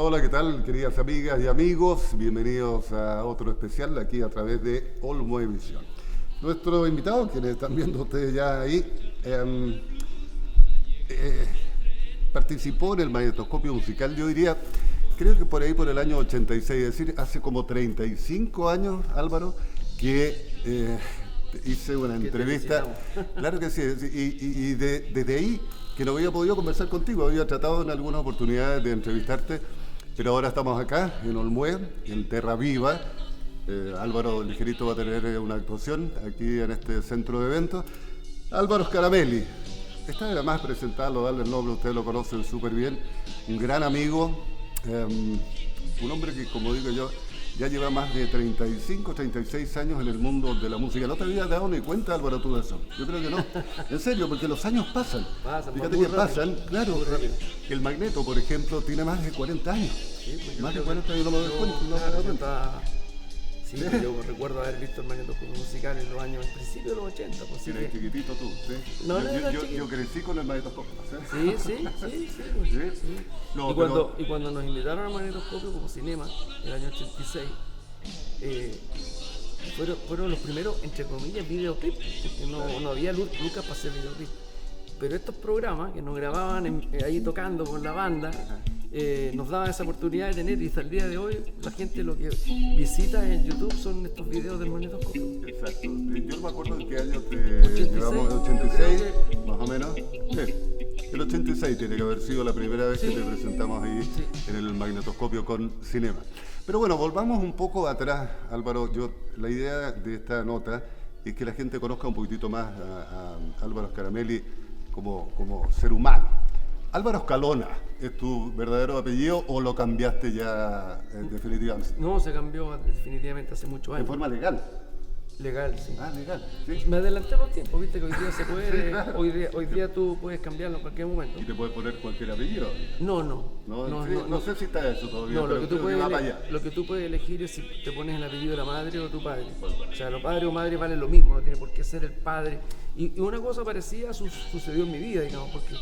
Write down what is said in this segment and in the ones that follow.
Hola, hola, ¿qué tal, queridas amigas y amigos? Bienvenidos a otro especial aquí a través de Olmuevisión. Nuestro invitado, quienes están viendo ustedes ya ahí, participó en el magnetoscopio musical, yo diría, creo que por ahí por el año 86, es decir, hace como 35 años, Álvaro, que hice una entrevista. Claro que sí, desde ahí que no había podido conversar contigo, había tratado en algunas oportunidades de entrevistarte, pero ahora estamos acá en Olmué, en Terra Viva. Álvaro Ligerito va a tener una actuación aquí en este centro de eventos. Álvaro Scaramelli, está de más presentarlo, darle el nombre, ustedes lo conocen súper bien, un gran amigo, un hombre que, como digo yo, ya lleva más de 35, 36 años en el mundo de la música. ¿No te habías dado ni cuenta, Álvaro, tú de eso? Yo creo que no. En serio, porque los años pasan. Fíjate que pasan, claro. El Magneto, por ejemplo, tiene más de 40 años. Sí, pues más de 40 años, no me doy cuenta. Sí, yo recuerdo haber visto el magnetoscopio musical en los años, al principio de los 80. Pues, sí, eres chiquitito tú, ¿sí? No, yo crecí con el magnetoscopio, ¿sí? Sí. No, y cuando nos invitaron al magnetoscopio como cinema, en el año 86, fueron los primeros, entre comillas, videoclips, porque no había lucas para hacer videoclips. Pero estos programas que nos grababan ahí tocando con la banda, nos daban esa oportunidad de tener, y hasta el día de hoy la gente lo que visita en YouTube son estos videos del magnetoscopio. Exacto. Yo no me acuerdo en qué año te llevamos, el 86, más o menos. Sí. El 86 tiene que haber sido la primera vez que te presentamos ahí en el magnetoscopio con cinema. Pero bueno, volvamos un poco atrás, Álvaro. La idea de esta nota es que la gente conozca un poquitito más a Álvaro Scaramelli como ser humano. Álvaro Escalona, ¿es tu verdadero apellido o lo cambiaste ya definitivamente? No, se cambió definitivamente hace muchos años. ¿De forma legal? Legal, sí. Ah, legal, sí. Me adelanté los tiempos, viste que hoy día se puede, sí, claro. hoy día tú puedes cambiarlo en cualquier momento. ¿Y te puedes poner cualquier apellido? No sé si está eso todavía, no, pero lo que tú puedes elegir es si te pones el apellido de la madre o tu padre. O sea, los padres o madre valen lo mismo, no tiene por qué ser el padre. Y una cosa parecida sucedió en mi vida, digamos, porque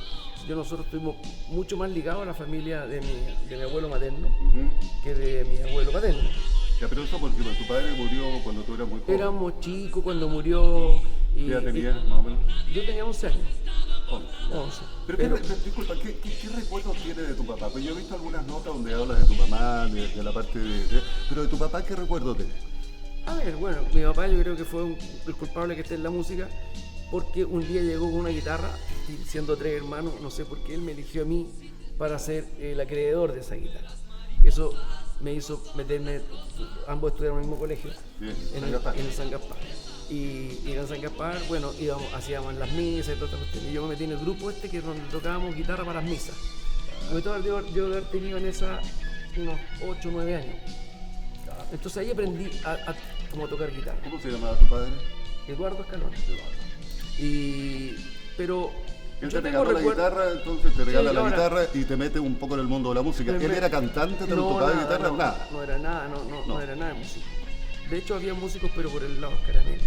nosotros estuvimos mucho más ligados a la familia de mi abuelo materno que de mi abuelo paterno. Ya, pero eso porque tu padre murió cuando tú eras muy joven. Éramos chicos cuando murió. ¿Qué edad tenías, más o menos? Yo tenía 11 años. 11. Pero disculpa, ¿qué recuerdos tienes de tu papá? Pues yo he visto algunas notas donde hablas de tu mamá, de la parte pero de tu papá, ¿qué recuerdos tienes? A ver, bueno, mi papá yo creo que fue el culpable que esté en la música, porque un día llegó con una guitarra, y siendo 3 hermanos, no sé por qué él me eligió a mí para ser el acreedor de esa guitarra. Eso me hizo meterme, ambos estudiaron en el mismo colegio, en el San Gaspar. Y en el San Gaspar, bueno, hacíamos las misas y todo esto. Y yo me metí en el grupo que donde tocábamos guitarra para las misas. Yo haber tenido en esa unos 8 o 9 años. Entonces ahí aprendí a cómo tocar guitarra. ¿Cómo se llamaba tu padre? Eduardo Escalona. Pero él te regaló la guitarra, entonces te regala la guitarra y te mete un poco en el mundo de la música. ¿Él era cantante, tu padre de guitarra? Nada. No era nada de música. De hecho había músicos, pero por el lado Scaramelli.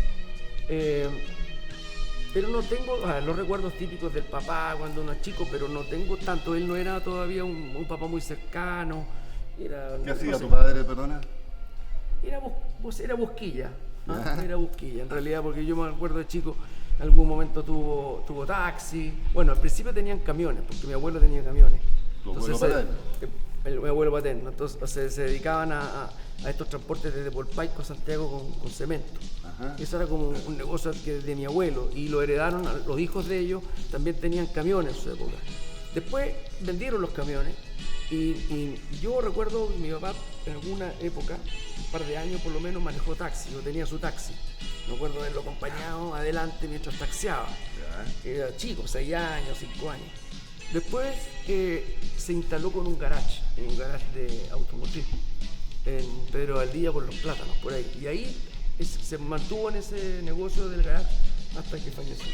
Pero no tengo los recuerdos típicos del papá cuando uno es chico, pero no tengo tanto. Él no era todavía un papá muy cercano. ¿Qué hacía tu padre, perdona? Era busquilla. Era busquilla, en realidad, porque yo me acuerdo de chico, en algún momento tuvo taxi. Bueno, al principio tenían camiones, porque mi abuelo tenía camiones. Mi abuelo paterno. Entonces se dedicaban a estos transportes desde Polpaico a Santiago con cemento. Eso era como un negocio de mi abuelo, y lo heredaron los hijos de ellos, también tenían camiones en su época. Después vendieron los camiones y yo recuerdo que mi papá en alguna época, un par de años por lo menos, manejó taxi, o tenía su taxi. Me acuerdo de haberlo acompañado adelante mientras taxiaba. Era chico, 6 años, 5 años. Después se instaló con un garage de automotriz en Pedro Valdivia por Los Plátanos, por ahí. Y ahí se mantuvo en ese negocio del garage hasta que falleció.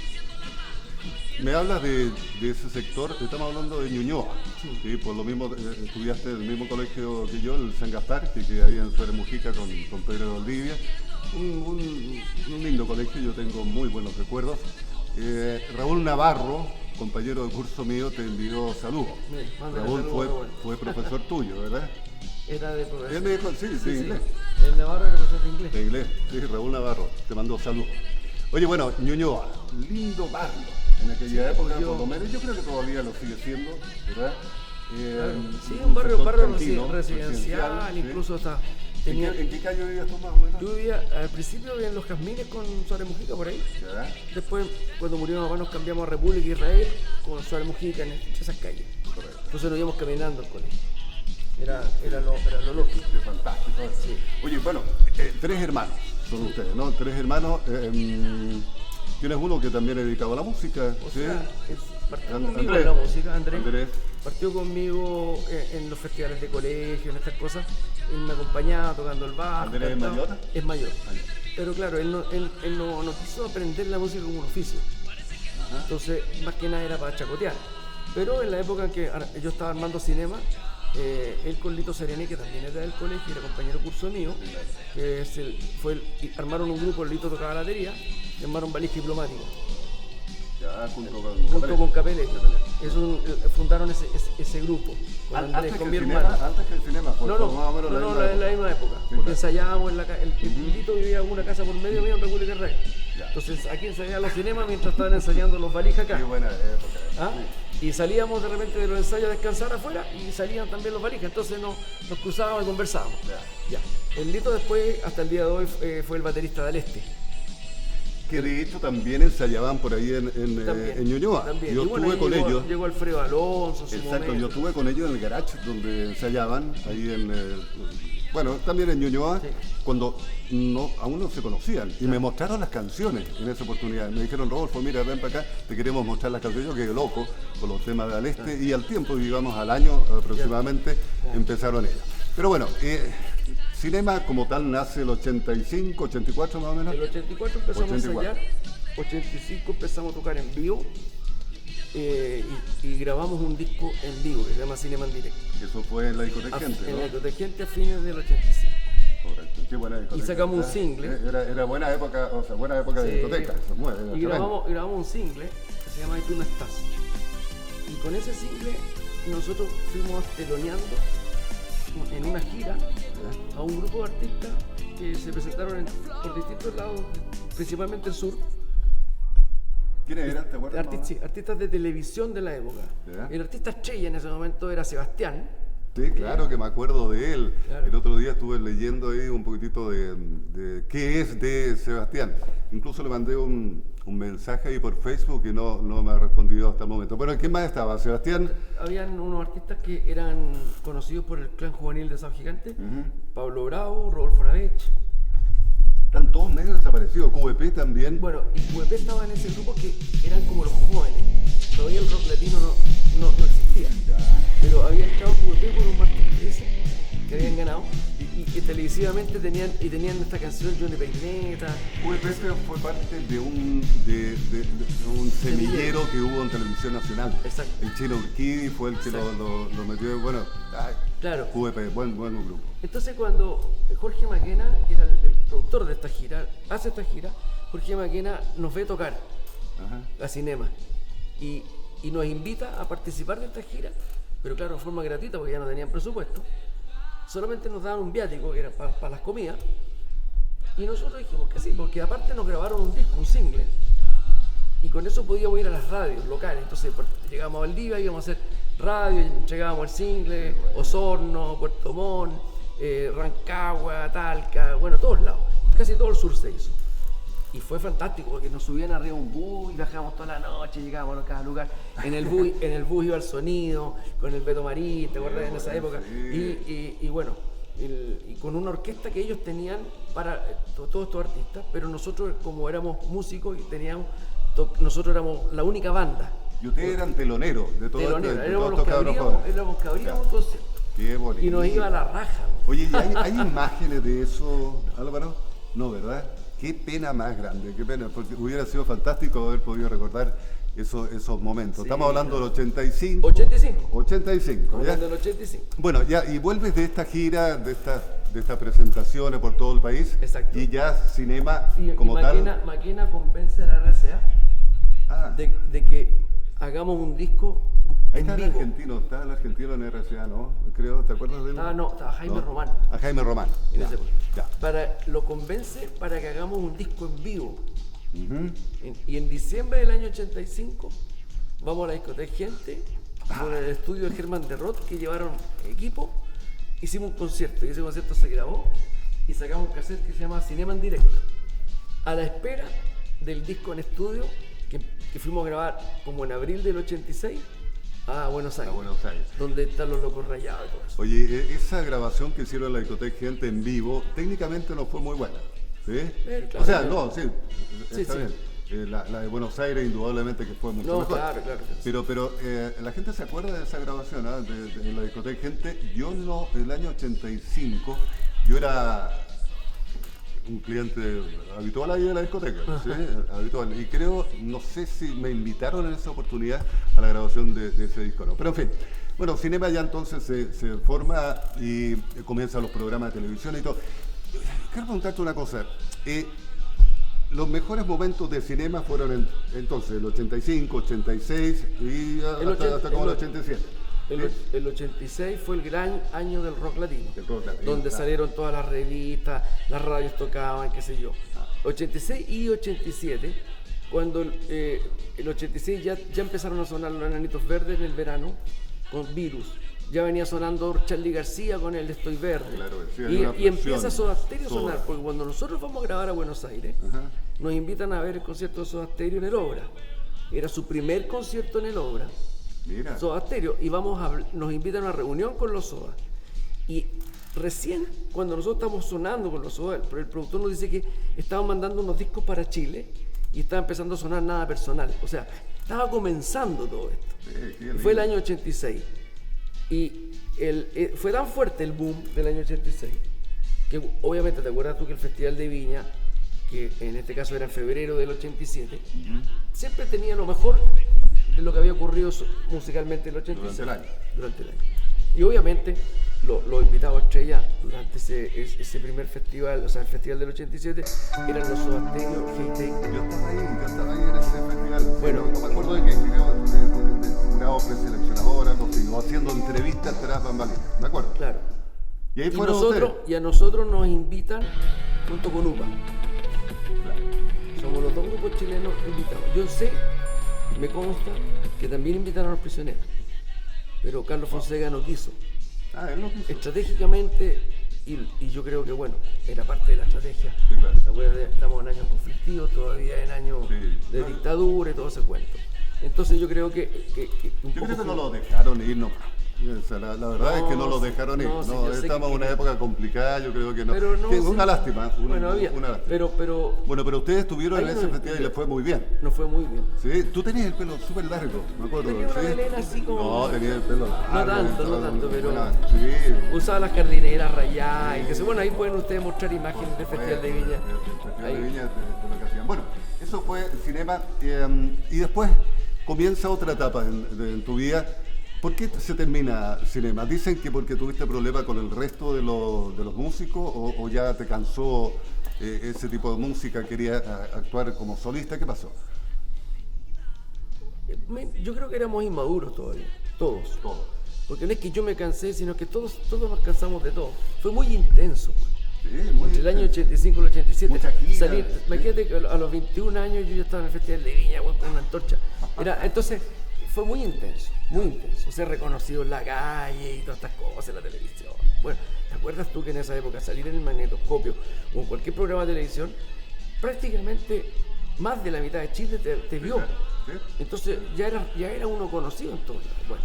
Me hablas de ese sector, estamos hablando de Ñuñoa, ¿sí? Por lo mismo estudiaste en el mismo colegio que yo, el San Gaspar, que ahí en Suárez Mujica con Pedro Valdivia. Un lindo colegio, yo tengo muy buenos recuerdos. Raúl Navarro, compañero de curso mío te envió saludos. Raúl fue profesor tuyo, ¿verdad? Era de profesor. Él me dijo, sí, inglés. El Navarro era profesor de inglés. De inglés, sí, Raúl Navarro, te mandó saludos. Oye, bueno, Ñuñoa, lindo barrio en aquella época, por lo menos yo creo que todavía lo sigue siendo, ¿verdad? Sí, un barrio tranquilo, residencial, incluso hasta... ¿En qué calle vivías tú más o menos? Yo vivía, al principio vivía en Los Jazmines con Suárez Mujica por ahí. ¿Ya? Después, cuando murió mi papá, nos cambiamos a República Israel con Suárez Mujica en esas calles. Correcto. Entonces nos íbamos caminando al colegio. Era lo lógico. Qué fantástico. Sí. Oye, bueno, 3 hermanos son ustedes, ¿no? 3 hermanos. Tienes uno que también es dedicado a la música. O ¿sí? sea, partió conmigo en la música, Andrés. Partió conmigo en los festivales de colegio, en estas cosas. Él me acompañaba tocando el bajo. ¿Andrés es mayor? Es mayor. Pero claro, él no quiso aprender la música como un oficio. Ajá. Entonces, más que nada era para chacotear. Pero en la época en que yo estaba armando cinema, él con Lito Sereni, que también era del colegio, era compañero de curso mío, que armaron un grupo, Lito tocaba la batería, llamaron Valija Diplomático. Ya, junto con Capelé. Fundaron ese grupo con Andrés, con mi hermano. Antes que el cinema, en la misma época. Sí, porque ensayábamos en el Lito vivía en una casa por medio mío en República Israel. Entonces aquí ensayábamos los cinemas mientras estaban ensayando los Valijas acá. Qué buena época. ¿Ah? Sí. Y salíamos de repente de los ensayos a descansar afuera y salían también los Valijas. Entonces nos cruzábamos y conversábamos. Ya. El Lito después, hasta el día de hoy, fue el baterista del Este. Que de hecho también ensayaban por ahí en Ñuñoa. También. Yo estuve con ellos. Llegó Alfredo Alonso. Exacto, yo estuve con ellos en el garage donde ensayaban, ahí bueno, también en Ñuñoa, sí. Cuando aún no se conocían. Y me mostraron las canciones en esa oportunidad. Me dijeron, Rodolfo, mira, ven para acá, te queremos mostrar las canciones. Yo quedé loco con los temas de Al Este y al tiempo, digamos, al año aproximadamente, empezaron ellos. Pero bueno, cinema como tal nace el 85, 84 más o menos. El 84 empezamos a ensayar, 85 empezamos a tocar en vivo y grabamos un disco en vivo que se llama Cinema en Directo. Eso fue en la discoteca Gente, ¿no? En la discoteca Gente a fines del 85. Correcto, qué buena discoteca. Y sacamos un single. Era buena época, o sea, buena época de discoteca. Y grabamos un single que se llama Y tú no estás. Y con ese single nosotros fuimos teloneando en una gira a un grupo de artistas que se presentaron por distintos lados, principalmente el sur. ¿Quiénes eran? ¿Te acuerdas? Artistas de televisión de la época. ¿Ya? El artista estrella en ese momento era Sebastián. Sí, claro que me acuerdo de él. Claro. El otro día estuve leyendo ahí un poquitito de qué es de Sebastián. Incluso le mandé un mensaje ahí por Facebook y no me ha respondido hasta el momento. Pero ¿quién más estaba? ¿Sebastián? Habían unos artistas que eran conocidos por el clan juvenil de Sao Gigante. Pablo Bravo, Rodolfo Navech. Están todos medio desaparecidos. QVP también. Bueno, y QVP estaba en ese grupo que eran como los jóvenes. Todavía el rock latino no existía. Pero había entrado QVP por un martes 13 que habían ganado y que televisivamente tenían esta canción Johnny Peineta. QVP fue parte de un semillero que hubo en Televisión Nacional. Exacto. El Chino Urquidi fue el que lo metió. Bueno, claro. QVP, buen grupo. Entonces cuando Jorge Maquena, que era el productor de esta gira, hace esta gira, Jorge Maquena nos ve tocar la Cinema y nos invita a participar de esta gira, pero claro, de forma gratuita porque ya no tenían presupuesto. Solamente nos daban un viático que era para las comidas y nosotros dijimos que sí, porque aparte nos grabaron un disco, un single, y con eso podíamos ir a las radios locales. Entonces llegamos a Valdivia, íbamos a hacer radio, entregábamos el single, Osorno, Puerto Montt, Rancagua, Talca, bueno, todos lados, casi todo el sur se hizo. Y fue fantástico porque nos subían arriba un bus y bajábamos toda la noche, llegábamos a cada lugar. En el bus iba el sonido, con el Beto Marín, ¿te acuerdas? En esa época. Y bueno, y con una orquesta que ellos tenían para todos estos artistas, pero nosotros como éramos músicos y nosotros éramos la única banda. Y ustedes eran teloneros de todo esto. Éramos los que abríamos un concierto. Qué bonito. Y nos iba a la raja. Oye, ¿y hay imágenes de eso, Álvaro? No, ¿verdad? Qué pena más grande, qué pena, porque hubiera sido fantástico haber podido recordar esos momentos. Sí, estamos hablando del 85. 85, ¿ya? Del 85. Bueno, ya, y vuelves de esta gira, de estas presentaciones por todo el país. Exacto. Y ya Cinema y como Maquena, tal. Maquena convence a la RCA de que hagamos un disco Ahí en está vivo. Estaba el argentino en RCA, ¿no? Creo, ¿te acuerdas de él? Estaba Jaime Román. A Jaime Román. En Ya, ese momento. ya. Lo convence para que hagamos un disco en vivo. Ujú. Y en diciembre del año 85 vamos a la discoteca Gente, con el estudio de Germán de Roth, que llevaron equipo, hicimos un concierto, y ese concierto se grabó y sacamos un cassette que se llama Cinema en Directo, a la espera del disco en estudio que fuimos a grabar como en abril del 86 a Buenos Aires, donde están Los Locos Rayados y todo eso. Oye, esa grabación que hicieron en la discoteca Gente en vivo, técnicamente no fue muy buena. ¿Sí? Claro, o sea, claro. no, sí, está Sí. bien. La de Buenos Aires indudablemente que fue mucho mejor. Claro. Pero la gente se acuerda de esa grabación, ¿eh? de la discoteca Gente. Yo no, el año 85, yo era un cliente habitual ahí de la discoteca, ¿sí? Habitual. Y creo, no sé si me invitaron en esa oportunidad a la grabación de ese disco, ¿no? Pero en fin. Bueno, Cinema ya entonces se forma y comienzan los programas de televisión y todo. Quiero preguntarte una cosa. Los mejores momentos de Cinema fueron entonces el 85, 86 y hasta como el 87. El 86 fue el gran año del rock latino, donde claro. salieron todas las revistas, las radios tocaban, qué sé yo. 86 y 87, cuando el 86 ya empezaron a sonar los Enanitos Verdes en el verano con Virus. Ya venía sonando Charly García con el Estoy Verde. Claro, y empieza Soda Stereo a sonar, porque cuando nosotros vamos a grabar a Buenos Aires, nos invitan a ver el concierto de Soda Stereo en el Obra. Era su primer concierto en el Obra. Mira. Soda Stereo, y nos invitan a una reunión con los Soda. Y recién, cuando nosotros estamos sonando con los Soda, el productor nos dice que estaban mandando unos discos para Chile y estaba empezando a sonar Nada Personal. O sea, estaba comenzando todo esto. Y fue el año 86. Y fue tan fuerte el boom del año 86 que obviamente te acuerdas tú que el Festival de Viña, que en este caso era en febrero del 87, siempre tenía lo mejor de lo que había ocurrido musicalmente en el 86. Durante el año. Y obviamente los invitados estrella durante ese primer festival, o sea, el festival del 87, eran los Soda Stereo, Hey. Yo estaba ahí en ese festival. Bueno, no me acuerdo de qué, de jurado preseleccionadora, no sé, o haciendo entrevistas tras bambalinas, me acuerdo. Claro. Y ahí fueron Y a nosotros nos invitan junto con UPA. Claro. Somos los dos grupos chilenos invitados. Yo sé, me consta, que también invitaron a Los Prisioneros, pero Carlos Fonseca no quiso. Él no quiso. Estratégicamente, y yo creo que bueno, era parte de la estrategia. Sí, claro. Estamos en años conflictivos, todavía en años de dictadura y todo ese cuento. Entonces yo creo que yo creo que no lo dejaron ir, no. O sea, la verdad es que no lo dejaron ir. Estamos en una época complicada, yo creo que no. Pero no, una lástima. Una lástima. Pero bueno, pero ustedes estuvieron en ese festival y les fue muy bien. Nos fue muy bien. Sí, tú tenías el pelo súper largo, me acuerdo. Tenía una melena así como... No, tenía el pelo largo. No tanto, pero... Sí. Usaba las jardineras rayadas y que bueno, ahí pueden ustedes mostrar imágenes del Festival de Viña. El Festival de Viña de lo que hacían. Bueno, eso fue Cinema y después comienza otra etapa en tu vida. ¿Por qué se termina Cinema? ¿Dicen que porque tuviste problemas con el resto de los músicos o ya te cansó ese tipo de música, querías actuar como solista? ¿Qué pasó? Yo creo que éramos inmaduros todavía, todos. Porque no es que yo me cansé, sino que todos nos cansamos de todo. Fue muy intenso. Sí, muy Entre el año 85 y el 87. Mucha gira, Imagínate que a los 21 años yo ya estaba en el Festival de Viña con una antorcha. Entonces fue muy intenso. Ser reconocido en la calle y todas estas cosas en la televisión. Bueno, ¿te acuerdas tú que en esa época salir en el magnetoscopio o en cualquier programa de televisión, prácticamente más de la mitad de Chile te vio? Entonces ya era uno conocido en todo. Bueno,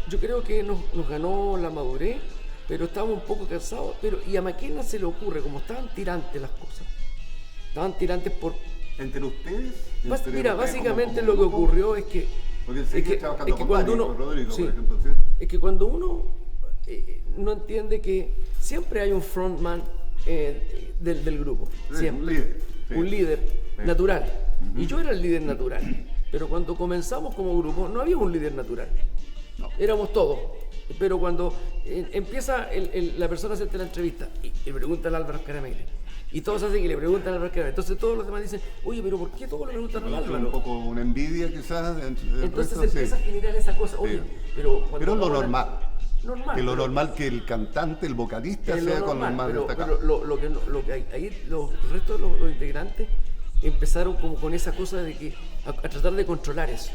yo creo que nos ganó la madurez, pero estábamos un poco cansados. Y a Maquena se le ocurre, como estaban tirantes las cosas, por... ¿Entre ustedes? Mira, básicamente lo que ocurrió es que cuando uno, Rodrigo, sí, por ejemplo, ¿sí? es que cuando uno no entiende que siempre hay un frontman del grupo, siempre, un líder natural. Y yo era el líder natural, pero cuando comenzamos como grupo no había un líder natural, éramos todos. Pero cuando empieza la persona a hacerte la entrevista y le pregunta al Álvaro Caramele, Y todos hacen que le preguntan al Álvaro. Entonces todos los demás dicen, oye, pero ¿por qué todos le preguntan al Álvaro? Un poco una envidia quizás. Entonces empieza a generar esa cosa. Oye, pero lo normal. Normal. Lo normal que el cantante, el vocalista sea con los más destacados. Pero lo que ahí los restos de los integrantes empezaron como con esa cosa de que a tratar de controlar eso.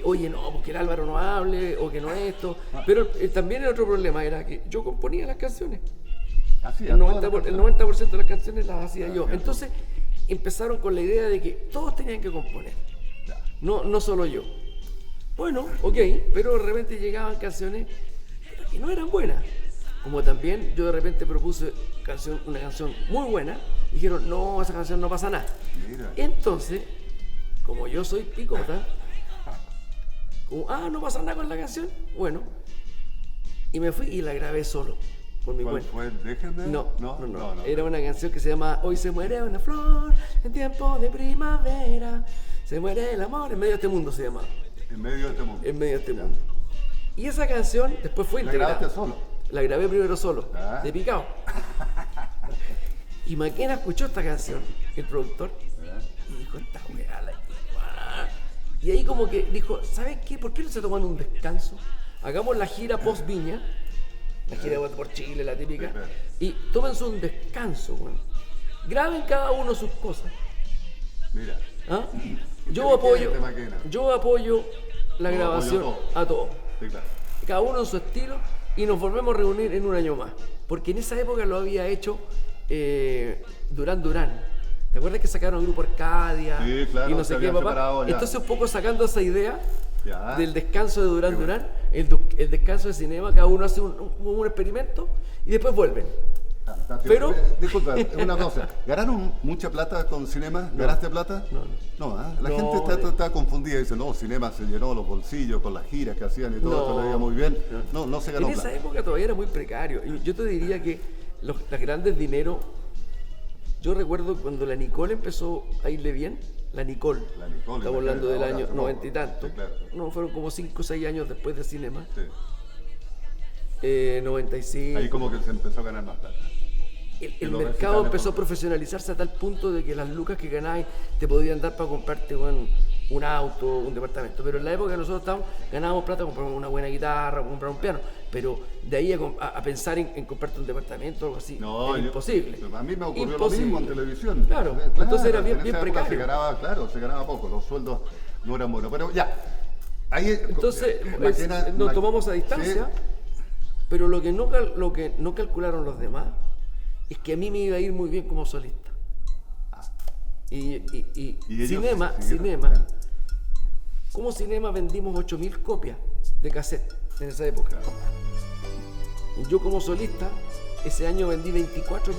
Oye, no, porque el Álvaro no hable, o que no esto. Pero también el otro problema era que yo componía las canciones. El 90% de las canciones las hacía yo. Entonces empezaron con la idea de que todos tenían que componer, no solo yo. Bueno, ok, pero de repente llegaban canciones que no eran buenas. Como también yo de repente propuse una canción muy buena, dijeron, no, esa canción no pasa nada. Mira. Entonces, como yo soy picota, no pasa nada con la canción, bueno, y me fui y la grabé solo, por mi cuenta. ¿Cuál fue? ¿Déjame? No. Era una canción que se llama Hoy se muere una flor, en tiempo de primavera, se muere el amor, en medio de este mundo se llama. En medio de este mundo. En medio de este mundo. Y esa canción después fue integrada. ¿La grabaste solo? La grabé primero solo, de picado. Y Maquena escuchó esta canción, el productor, y dijo, esta weá la... Y ahí como que dijo, ¿sabes qué? ¿Por qué no se toman un descanso? Hagamos la gira post Viña, la gira por Chile, la típica, y tómense un descanso, bueno. Graben cada uno sus cosas. Mira. Yo apoyo la grabación a todos. Sí, claro. Cada uno en su estilo, y nos volvemos a reunir en un año más. Porque en esa época lo había hecho Durán Durán. ¿Te acuerdas que sacaron el grupo Arcadia? Sí, claro, y no sé qué, papá. Entonces un poco sacando esa idea del descanso de Durán Durán, el descanso de Cinema, cada uno hace un experimento y después vuelven. Pero... Disculpa, una cosa. ¿Ganaron mucha plata con Cinema? ¿Ganaste plata? No. La gente está confundida y dice, no, Cinema se llenó los bolsillos con las giras que hacían y todo, esto le iba muy bien. No se ganó plata. En esa época todavía era muy precario. Y yo te diría que los grandes dineros... Yo recuerdo cuando la Nicole empezó a irle bien, la Nicole estamos hablando del año 90 y tanto, sí, claro. No, fueron como 5 o 6 años después de Cinema, sí. 95. Ahí como que se empezó a ganar más plata. El mercado empezó a profesionalizarse a tal punto de que las lucas que ganabas te podían dar para comprarte un auto, un departamento. Pero en la época que nosotros ganábamos plata, compramos una buena guitarra, comprar un piano. Pero de ahí a pensar en comprarte un departamento o algo así, era imposible. A mí me ocurrió lo mismo en televisión. Claro, entonces era bien precario. Se ganaba poco, los sueldos no eran buenos. Pero ya, ahí... Entonces nos tomamos a distancia, pero lo que no calcularon los demás es que a mí me iba a ir muy bien como solista. Y Cinema, como Cinema vendimos 8.000 copias de cassette en esa época. Y yo como solista, ese año vendí 24.000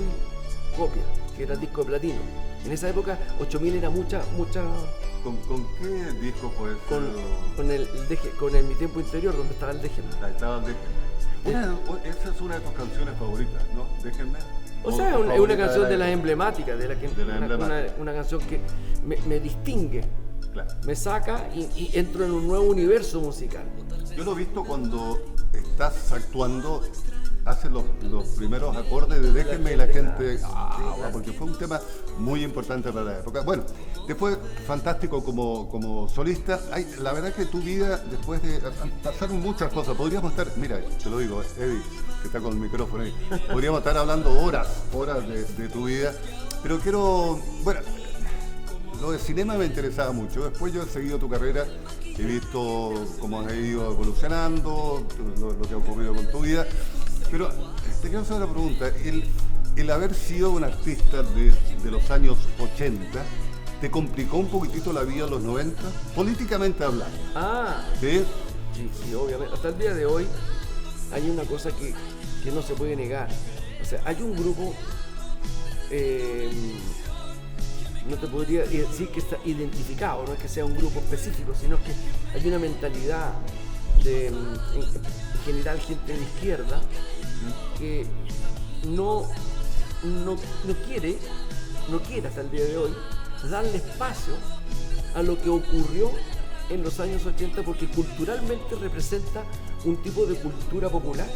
copias, que era disco de platino. En esa época 8.000 era mucha... ¿Con qué disco fue eso? Con el Mi Tiempo Interior, donde estaba el Déjenme. Ahí estaba el Déjenme. Esa es una de tus canciones favoritas, ¿no? Déjenme. O sea, es una canción de las emblemáticas, una canción que me distingue, claro. Me saca y entro en un nuevo universo musical. Yo lo he visto cuando estás actuando, haces los primeros acordes de Déjenme y la gente, porque fue un tema muy importante para la época. Bueno, después fantástico como solista. La verdad es que tu vida, después de pasaron muchas cosas, podríamos estar, mira, te lo digo, Eddie, que está con el micrófono ahí, podríamos estar hablando horas de tu vida, pero bueno, lo de Cinema me interesaba mucho. Después yo he seguido tu carrera, he visto cómo has ido evolucionando, lo que ha ocurrido con tu vida, pero te quiero hacer una pregunta. El haber sido un artista de los años 80, ¿te complicó un poquitito la vida en los 90? Políticamente hablando. ¿Sí? Sí, obviamente. Hasta el día de hoy hay una cosa que no se puede negar. O sea, hay un grupo, no te podría decir que está identificado, no es que sea un grupo específico, sino que hay una mentalidad en general, gente de izquierda, que no quiere hasta el día de hoy darle espacio a lo que ocurrió en los años 80, porque culturalmente representa un tipo de cultura popular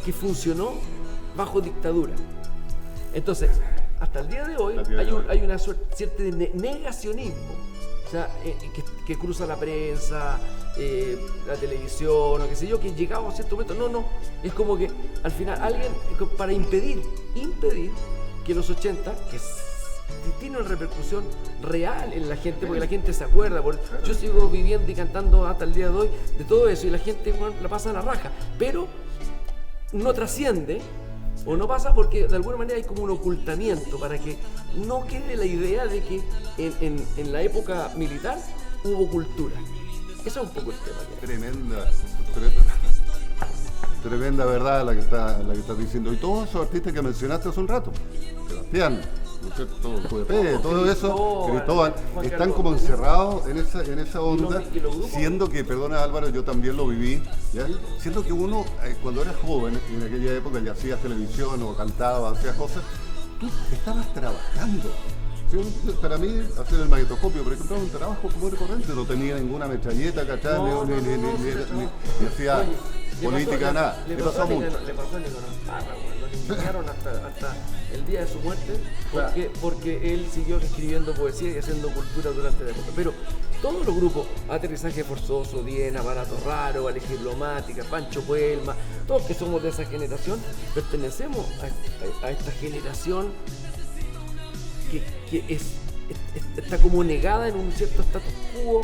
que funcionó bajo dictadura. Entonces, hasta el día de hoy hay una cierta de negacionismo, o sea, que cruza la prensa, la televisión, o qué sé yo, que llegado a cierto momento, no, es como que al final alguien, para impedir que los 80, que tiene una repercusión real en la gente, porque la gente se acuerda, yo sigo viviendo y cantando hasta el día de hoy de todo eso, y la gente, bueno, la pasa a la raja, pero no trasciende, o no pasa porque de alguna manera hay como un ocultamiento para que no quede la idea de que en la época militar hubo cultura. Eso es un poco el tema. Tremenda verdad la que estás diciendo. Y todos esos artistas que mencionaste hace un rato, Sebastián, todo eso, Cristóbal, están como encerrados en esa onda, siendo que, perdona Álvaro, yo también lo viví, ¿ya? Siendo que uno, cuando eras joven, en aquella época ya hacías televisión o cantabas, hacías cosas, tú estabas trabajando. ¿Sí? Para mí, hacer el magnetoscopio, por ejemplo, era un trabajo común y corriente, no tenía ninguna metralleta, ¿cachai? Ni hacía política, nada. Le pasó a Nicolás Parra, lo limpiaron hasta el día de su muerte, porque él siguió escribiendo poesía y haciendo cultura durante la época. Pero todos los grupos, Aterrizaje Forzoso, Diena, Barato Raro, Vale Diplomática, Pancho Puelma, todos que somos de esa generación, pertenecemos a esta generación que está como negada en un cierto status quo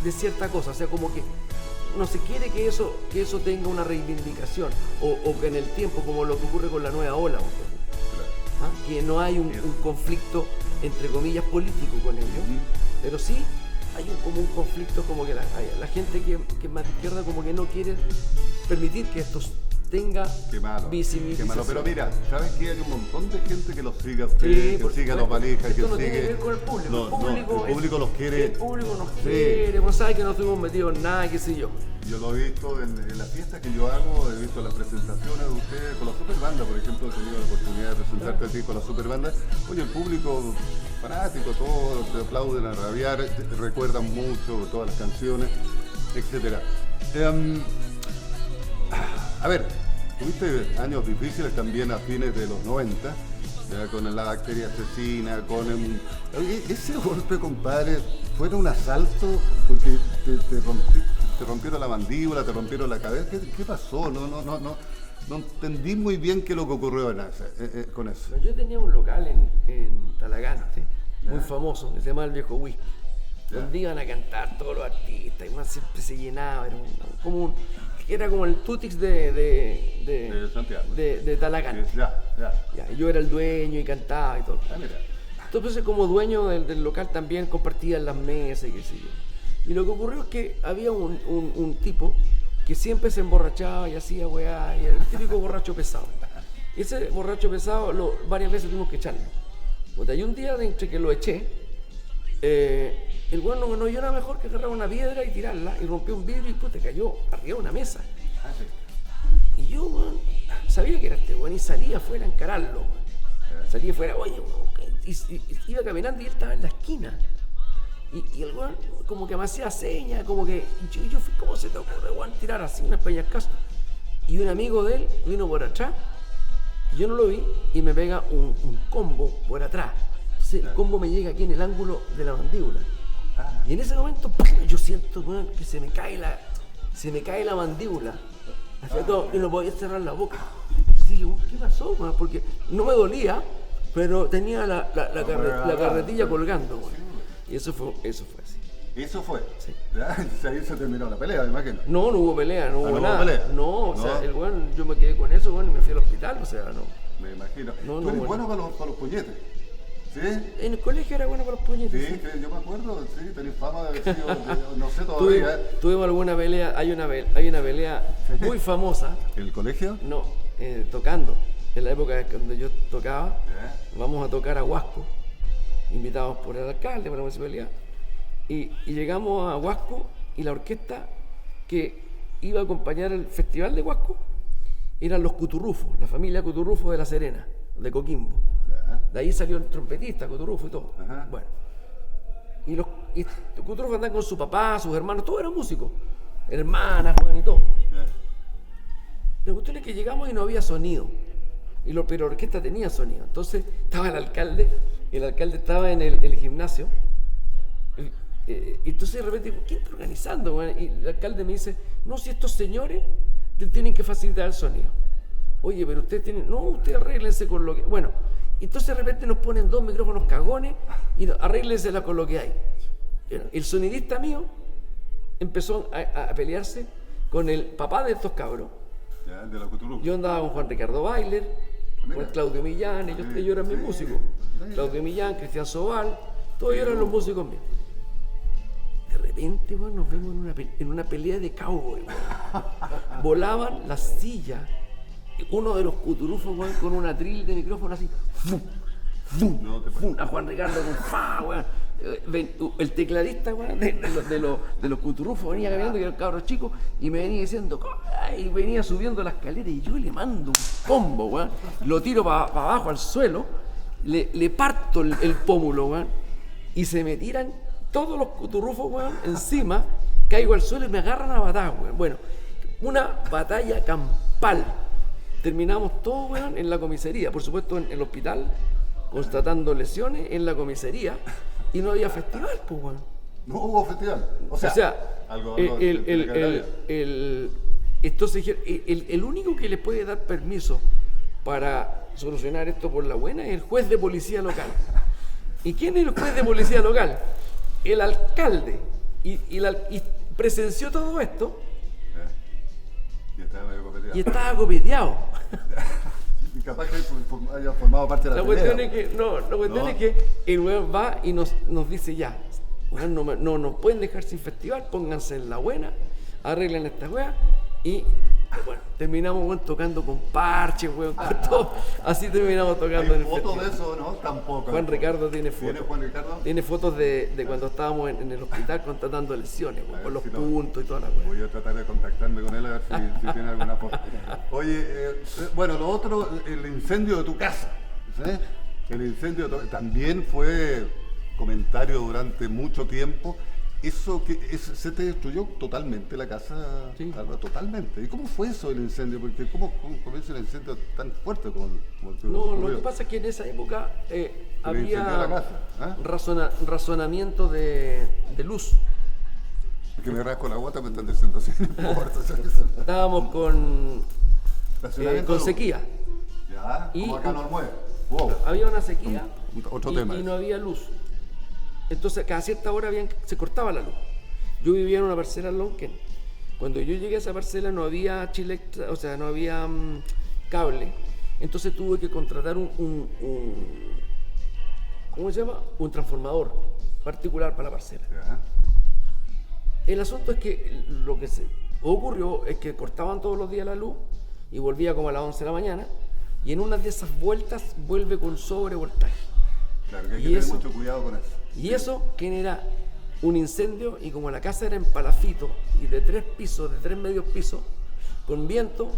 de cierta cosa, o sea, como que no se quiere que eso tenga una reivindicación o que en el tiempo, como lo que ocurre con la nueva ola, que no hay un conflicto entre comillas político con ellos, pero sí hay como un conflicto, como que la gente que es más de izquierda como que no quiere permitir que esto tenga visibilización. Qué malo, pero mira, ¿sabes qué? Hay un montón de gente que los sigue a ustedes, que sigue a los valijas, que no sigue... tiene que ver con el público. El público los quiere. El público nos quiere, vos sabes que no estuvimos metidos en nada, qué sé yo. Yo lo he visto en las fiestas que yo hago, he visto las presentaciones de ustedes con la Superbanda, por ejemplo, he tenido la oportunidad de presentarte a ti con la Superbanda. Oye, el público fanático, todos te aplauden a rabiar, recuerdan mucho todas las canciones, etc. A ver, tuviste años difíciles también a fines de los 90, ya, con la bacteria asesina, con ese golpe, compadre, ¿fue un asalto porque te rompieron la mandíbula, te rompieron la cabeza? ¿Qué pasó? No entendí muy bien qué es lo que ocurrió con eso. Yo tenía un local en Talagante, muy famoso, que se llama El Viejo Whisky, donde iban a cantar todos los artistas, y más siempre se llenaba, era como el Tutix de Santiago, de Talagante. Ya, y yo era el dueño y cantaba y todo. Entonces, como dueño del local también compartía las mesas y qué sé yo. Y lo que ocurrió es que había un tipo que siempre se emborrachaba y hacía weá, y era el típico borracho pesado. Ese borracho pesado varias veces tuvimos que echarlo. Y un día, entre que lo eché, el güey no vio nada mejor que agarrar una piedra y tirarla, y rompió un vidrio y cayó arriba de una mesa. Y yo, bueno, sabía que era este güey y salía afuera a encararlo. Salía afuera, oye, y iba caminando y él estaba en la esquina. Y el güey como que me hacía señas, como que yo fui, ¿cómo se te ocurre, güey, tirar así unas peñascas? Y un amigo de él vino por atrás, y yo no lo vi, y me pega un combo por atrás. Entonces el combo me llega aquí en el ángulo de la mandíbula. Y en ese momento yo siento, bueno, que se me cae la mandíbula. Y no podía cerrar la boca. Entonces dije, ¿qué pasó? Man? Porque no me dolía, pero tenía la carretilla colgando. Man. Y eso fue así. ¿Eso fue? Sí. Ahí se terminó la pelea, me imagino. No hubo pelea, no hubo nada. Pelea. No, o sea, yo me quedé con eso, y me fui al hospital, o sea, no. Me imagino. ¿Tú eres bueno para los puñetes? ¿Sí? En el colegio era bueno para los puñetes. Sí, yo me acuerdo, sí, tenés fama de haber sido, no sé todavía. Tuvimos alguna pelea, hay una pelea muy famosa. ¿En el colegio? No, tocando. En la época cuando yo tocaba, vamos a tocar a Huasco, invitados por el alcalde, por la municipalidad. Y llegamos a Huasco y la orquesta que iba a acompañar el festival de Huasco eran los Cuturrufos, la familia Cuturrufo de La Serena, de Coquimbo. De ahí salió el trompetista, Cuturrufo y todo. Bueno. Y los Cuturrufos andaban con su papá, sus hermanos, todos eran músicos. Hermanas, y todo. La cuestión es que llegamos y no había sonido. pero la orquesta tenía sonido. Entonces estaba el alcalde estaba en el gimnasio. Entonces de repente digo, ¿quién está organizando, güey? Y el alcalde me dice, no, si estos señores tienen que facilitar el sonido. Oye, pero ustedes tienen, no, ustedes arréglense con lo que... Bueno, entonces de repente nos ponen 2 micrófonos cagones y arréglensela con lo que hay. El sonidista mío empezó a pelearse con el papá de estos cabros. Ya, de la Cthulhu. Yo andaba con Juan Ricardo Bailer, con Claudio Millán, ellos eran mis músicos. Claudio Millán, Cristian Sobal, todos ellos eran los músicos míos. De repente, bueno, nos vemos en una pelea de cowboy. Volaban las sillas. Uno de los cuturufos, bueno, con un atril de micrófono así. A Juan Ricardo con fa, bueno. El tecladista, bueno, de los cuturufos venía caminando, que era el cabro chico, y me venía diciendo, y venía subiendo la escalera, y yo le mando un combo, bueno. Lo tiro para abajo al suelo, le parto el pómulo, bueno, y se me tiran todos los cuturrufos, weón, encima, caigo al suelo y me agarran a patadas, weón. Bueno, una batalla campal. Terminamos todos, weón, en la comisaría, por supuesto en el hospital, constatando lesiones en la comisaría, y no había festival, pues, weón. No hubo festival. O sea entonces, el único que les puede dar permiso para solucionar esto por la buena es el juez de policía local. ¿Y quién es el juez de policía local? El alcalde, y presenció todo esto. Y estaba copeteado. Y capaz que haya formado parte de la cuestión es que, la cuestión es que el weón va y nos dice ya, weón, no nos pueden dejar sin festival, pónganse en la buena, arreglen esta weá, y bueno, terminamos, weón, tocando con parches, weón, con todo. Así terminamos tocando en el festival. ¿Hay fotos de eso, no? Tampoco. Juan Ricardo tiene fotos. ¿Tiene Juan Ricardo? Tiene fotos de cuando estábamos en el hospital contratando lesiones, weón, con los puntos y toda la weá. Voy a tratar de contactarme con él a ver si tiene alguna foto. Oye, bueno, lo otro, el incendio de tu casa. ¿Sí? El incendio también fue comentario durante mucho tiempo. Eso se te destruyó totalmente la casa, sí. Totalmente. ¿Y cómo fue eso el incendio? Porque ¿cómo comienza el incendio tan fuerte como el que ocurrió? Lo que pasa es que en esa época había la casa, razonamiento de luz. Es que me rasco la guata, me están diciendo así, no importa. Estábamos con sequía. Ya, como acá no mueve. Wow. Había una sequía y no había luz. Entonces, cada cierta hora se cortaba la luz. Yo vivía en una parcela en Lonquén. Cuando yo llegué a esa parcela no había no había cable. Entonces tuve que contratar ¿cómo se llama? Un transformador particular para la parcela. Yeah. El asunto es que lo que se ocurrió es que cortaban todos los días la luz y volvía como a las 11 de la mañana, y en una de esas vueltas vuelve con sobrevoltaje. Claro, que hay que tener mucho cuidado con eso. Y eso genera un incendio, y como la casa era en palafito y de 3 pisos, de 3 medios pisos, con viento,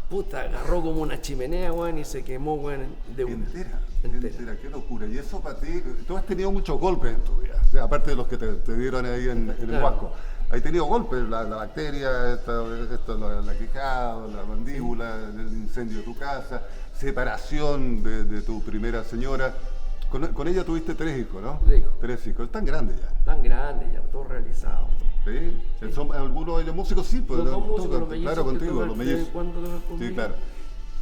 puta, agarró como una chimenea, weón, y se quemó, weón, de una. Entera, qué locura. Y eso para ti, tú has tenido muchos golpes en tu vida, o sea, aparte de los que te dieron ahí en el Huasco. Has tenido golpes, la bacteria, la quijada, la mandíbula, el incendio de tu casa, separación de tu primera señora. Con ella tuviste 3 hijos, ¿no? 3 hijos. 3 hijos. Están grandes ya. Están grandes ya, todos realizados. ¿Sí? Sí. ¿Son algunos de ellos músicos? Sí, pues. Los músicos, los mellizos. Claro, contigo, los mellizos. Sí, claro.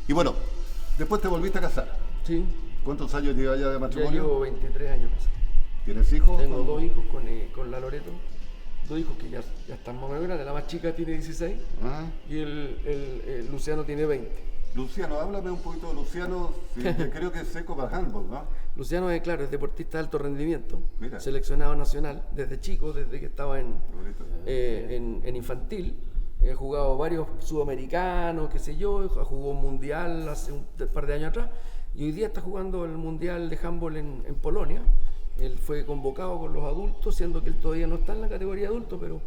Y bueno, después te volviste a casar. Sí. ¿Cuántos años llevas ya de matrimonio? Ya llevo 23 años. ¿Tienes hijos? Tengo 2 hijos con la Loreto. 2 hijos que ya están más o menos grandes. La más chica tiene 16 y el Luciano tiene 20. Luciano, háblame un poquito de Luciano, sí, creo que es seco para handball, ¿no? Luciano es, claro, es deportista de alto rendimiento, mira, seleccionado nacional desde chico, desde que estaba en infantil. He jugado varios sudamericanos, qué sé yo, jugó un mundial hace un par de años atrás, y hoy día está jugando el mundial de handball en Polonia. Él fue convocado con los adultos, siendo que él todavía no está en la categoría adulto, pero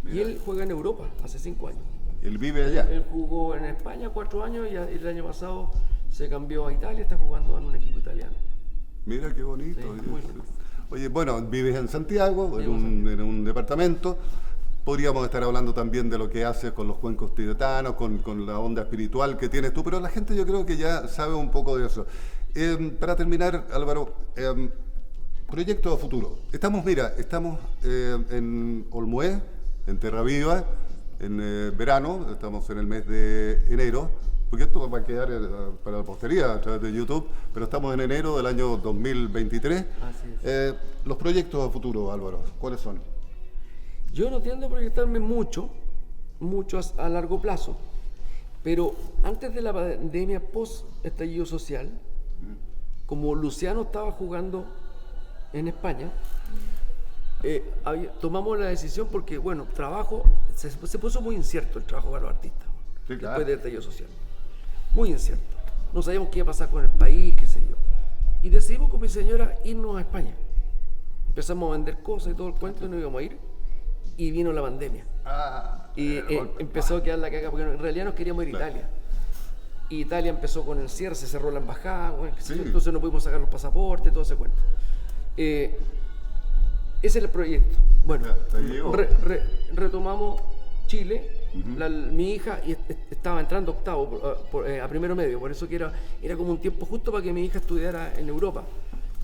mira, y él juega en Europa hace 5 años. ¿Él vive allá? Él jugó en España 4 años y el año pasado se cambió a Italia, está jugando en un equipo italiano. Mira qué bonito. Sí, muy bonito. Oye, bueno, vives en Santiago, en un departamento. podríamos estar hablando también de lo que haces con los cuencos tibetanos, con la onda espiritual que tienes tú, pero la gente yo creo que ya sabe un poco de eso. Para terminar, Álvaro, proyecto a futuro. Estamos en Olmué, en Terra Viva, en verano, estamos en el mes de enero, porque esto va a quedar para la posteridad a través de YouTube, pero estamos en enero del año 2023. Así es. Los proyectos a futuro, Álvaro, ¿cuáles son? Yo no tiendo a proyectarme mucho a largo plazo, pero antes de la pandemia, post estallido social, como Luciano estaba jugando en España, tomamos la decisión porque, bueno, se puso muy incierto el trabajo para los artistas, sí, claro, después del estallido social. Muy incierto. No sabíamos qué iba a pasar con el país, qué sé yo. Y decidimos con mi señora irnos a España. Empezamos a vender cosas y todo el cuento y nos íbamos a ir. Y vino la pandemia. Empezó a quedar la caga, porque en realidad nos queríamos ir a Italia. Y Italia empezó con el cierre, se cerró la embajada, bueno, sí, entonces no pudimos sacar los pasaportes, todo ese cuento. Ese es el proyecto. Bueno, retomamos Chile. Mi hija estaba entrando octavo a primero medio, por eso que era como un tiempo justo para que mi hija estudiara en Europa.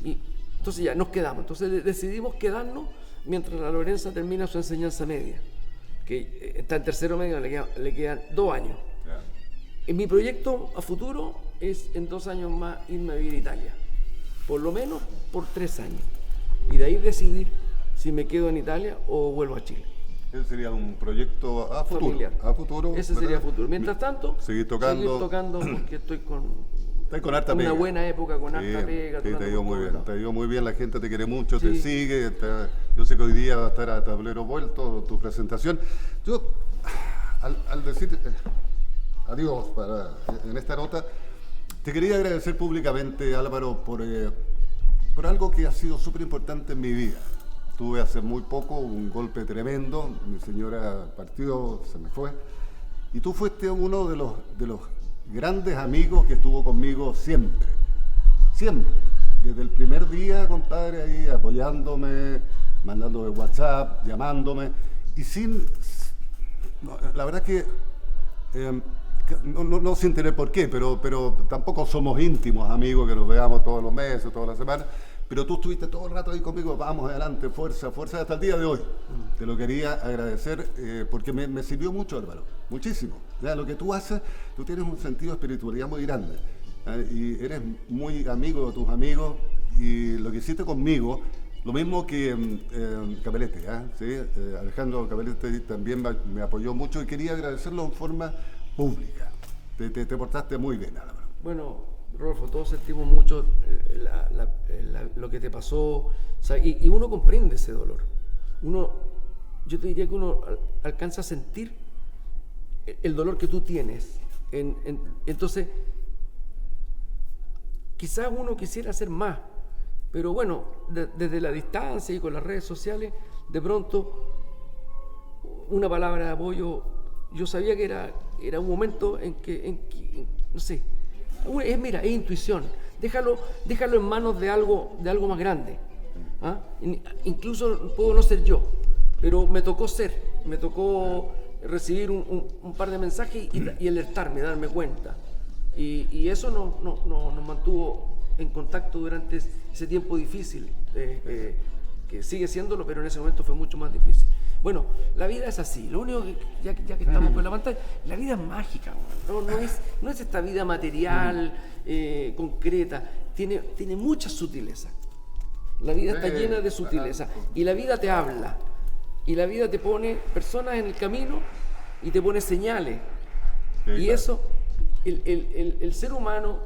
Y entonces ya nos quedamos. Entonces decidimos quedarnos mientras la Lorenza termina su enseñanza media, que está en tercero medio, le quedan 2 años. Yeah. En mi proyecto a futuro es en 2 años más irme a vivir a Italia, por lo menos por 3 años, y de ahí decidir si me quedo en Italia o vuelvo a Chile. Ese sería un proyecto a futuro. Familiar. A futuro. Ese sería a futuro. Mientras tanto, seguir tocando porque estoy con harta una pega. Buena época, con harta pega. Sí, te ha ido muy bien, te ha ido muy bien, la gente te quiere mucho, sí, te sigue. Yo sé que hoy día va a estar a tablero vuelto tu presentación. Yo, al decir adiós en esta nota, te quería agradecer públicamente, Álvaro, por algo que ha sido súper importante en mi vida. Tuve hace muy poco un golpe tremendo, mi señora partió, se me fue, y tú fuiste uno de los grandes amigos que estuvo conmigo siempre, desde el primer día, compadre, ahí apoyándome, mandándome WhatsApp, llamándome, y la verdad que, no sin tener por qué, pero tampoco somos íntimos amigos que nos veamos todos los meses, todas las semanas. Pero tú estuviste todo el rato ahí conmigo, vamos adelante, fuerza, hasta el día de hoy. Te lo quería agradecer porque me sirvió mucho, Álvaro, muchísimo. Ya, lo que tú haces, tú tienes un sentido de espiritualidad muy grande y eres muy amigo de tus amigos, y lo que hiciste conmigo, lo mismo que Capelete, ¿sí? Alejandro Capelete también me apoyó mucho y quería agradecerlo en forma pública. Te portaste muy bien, Álvaro. Bueno, Rodolfo, todos sentimos mucho lo que te pasó, o sea, y uno comprende ese dolor. Yo te diría que uno alcanza a sentir el dolor que tú tienes. Entonces, quizás uno quisiera hacer más, pero bueno, desde la distancia y con las redes sociales, de pronto, una palabra de apoyo, yo sabía que era un momento en que no sé, es intuición. Déjalo en manos de algo más grande. Incluso puedo no ser yo, pero me tocó recibir un par de mensajes y alertarme, darme cuenta. Y eso nos mantuvo en contacto durante ese tiempo difícil, que sigue siéndolo, pero en ese momento fue mucho más difícil. Bueno, la vida es así. Lo único que, ya que estamos con la pantalla, la vida es mágica. No es esta vida material, concreta. Tiene mucha sutileza. La vida está llena de sutileza. Y la vida te habla. Y la vida te pone personas en el camino y te pone señales. Y eso, el ser humano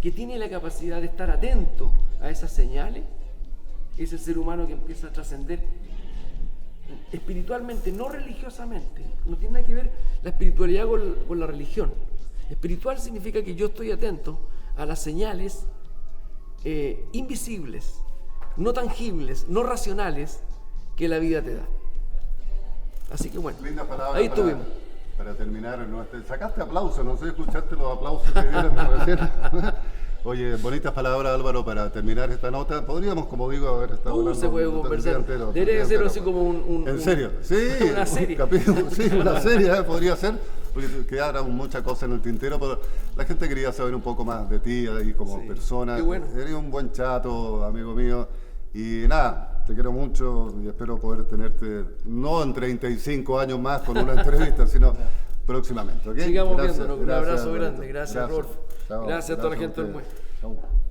que tiene la capacidad de estar atento a esas señales, es el ser humano que empieza a trascender espiritualmente, no religiosamente. No tiene nada que ver la espiritualidad con la religión. Espiritual significa que yo estoy atento a las señales invisibles, no tangibles, no racionales que la vida te da. Así que bueno, ahí estuvimos. Para terminar, sacaste aplausos, no sé, escuchaste los aplausos que dieron recién. Oye, bonitas palabras, Álvaro, para terminar esta nota. Podríamos, como digo, haber estado hablando se puede conversar. Debería ser así como un... ¿En serio? Sí. Una serie. Sí, una serie podría ser. Porque quedaron muchas cosas en el tintero, pero la gente quería saber un poco más de ti ahí como persona. Qué bueno. Eres un buen chato, amigo mío. Y nada, te quiero mucho y espero poder tenerte, no en 35 años más con una entrevista, sino próximamente. ¿Okay? Sigamos Gracias, viéndonos. Un abrazo gracias, grande. Gracias, Rodolfo. Gracias a toda la gente del Muelle. Chau.